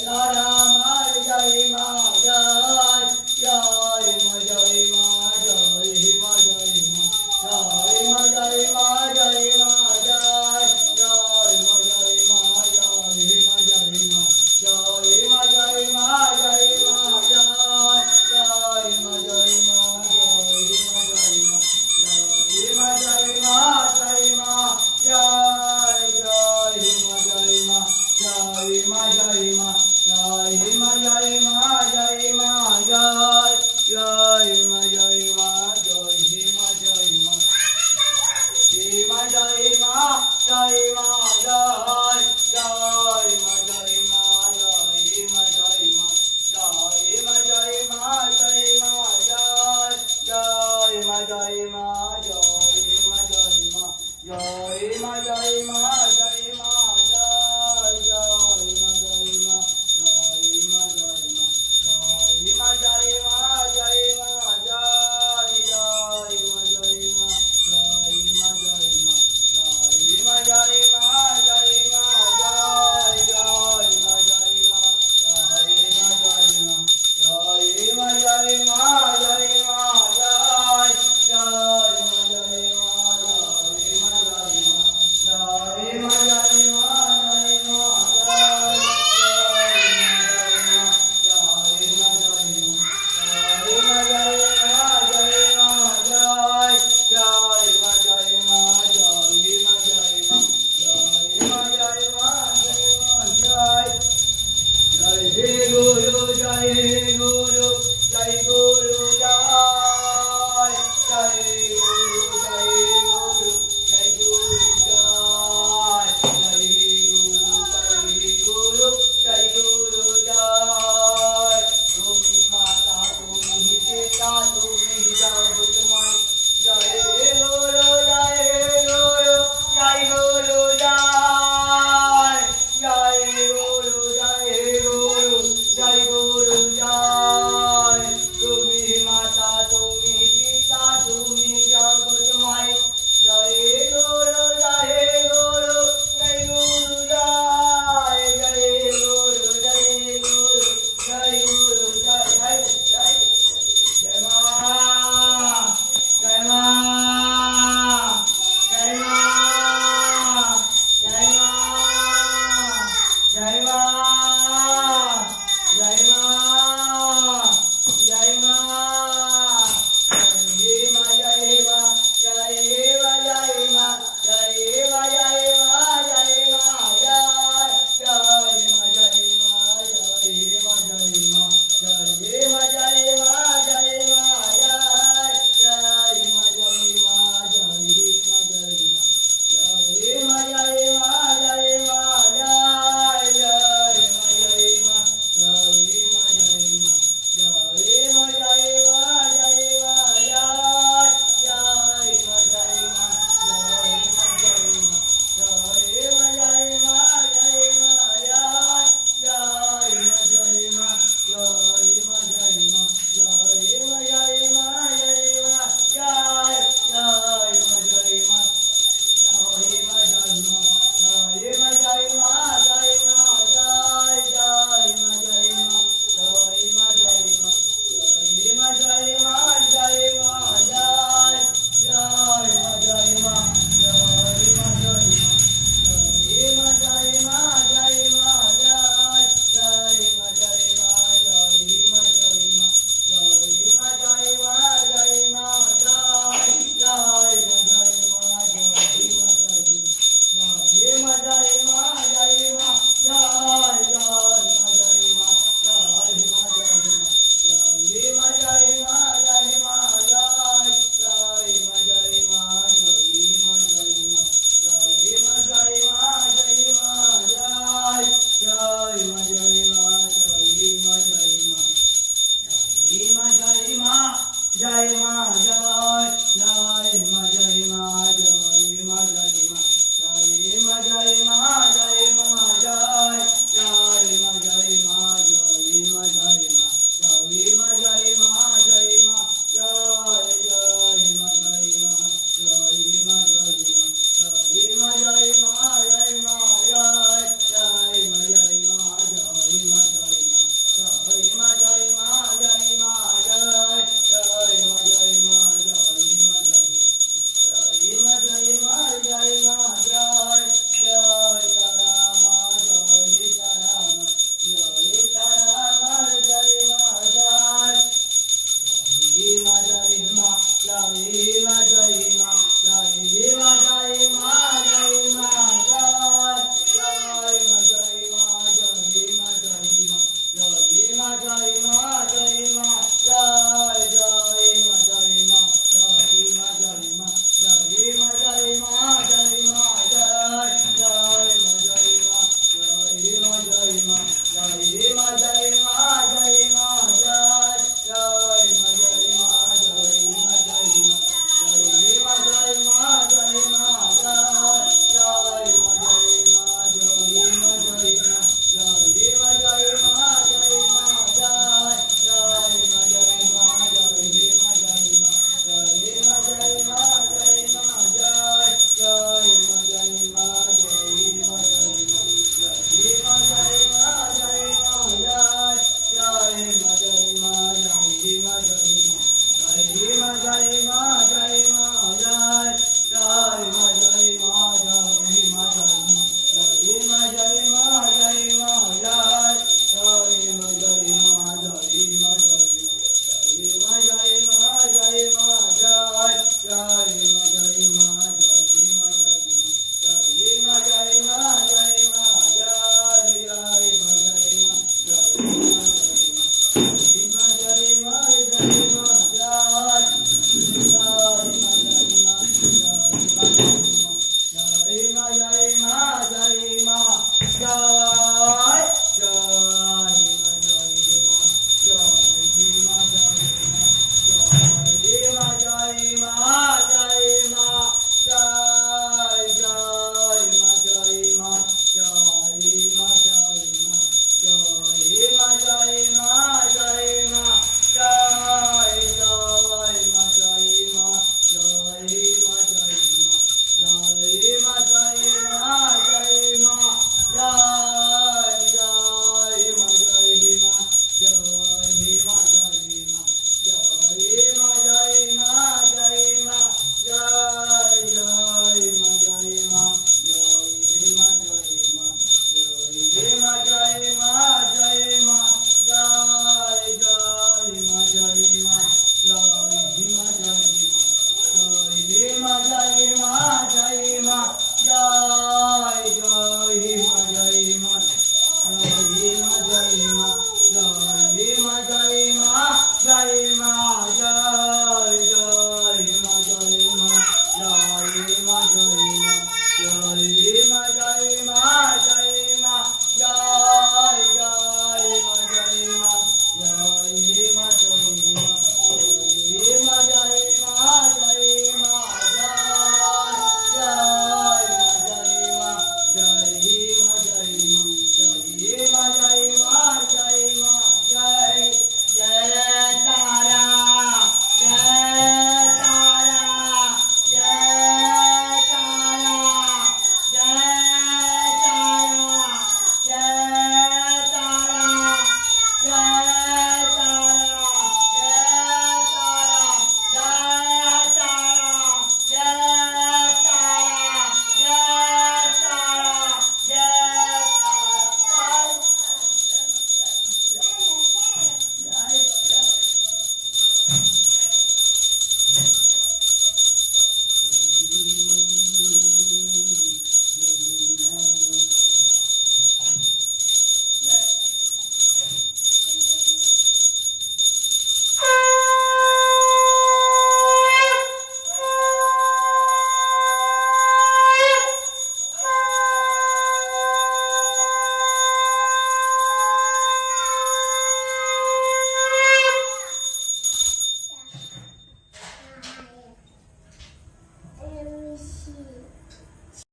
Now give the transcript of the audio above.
रामा जय मा जय जय मा जय मा जय मा जय मा जय मा जय मा जय मा जय जय मा जय मा जय मा जय मा जय मा जय मा जय मा जय मा जय मा जय मा जय मा जय मा जय जय मा जय मा जय मा जय मा जय मा जय मा जय मा जय मा जय मा जय मा जय मा जय मा जय मा जय जय मा जय मा जय मा जय मा जय मा जय मा जय मा जय मा जय मा जय मा जय मा जय मा जय मा जय मा जय जय मा जय मा जय मा जय मा जय मा जय मा जय मा जय जय मा जय मा जय मा जय मा जय मा जय मा जय मा जय जय मा जय मा जय मा जय मा जय मा जय मा जय मा जय जय मा जय मा जय मा जय मा जय मा जय मा जय मा जय हे गुरु जय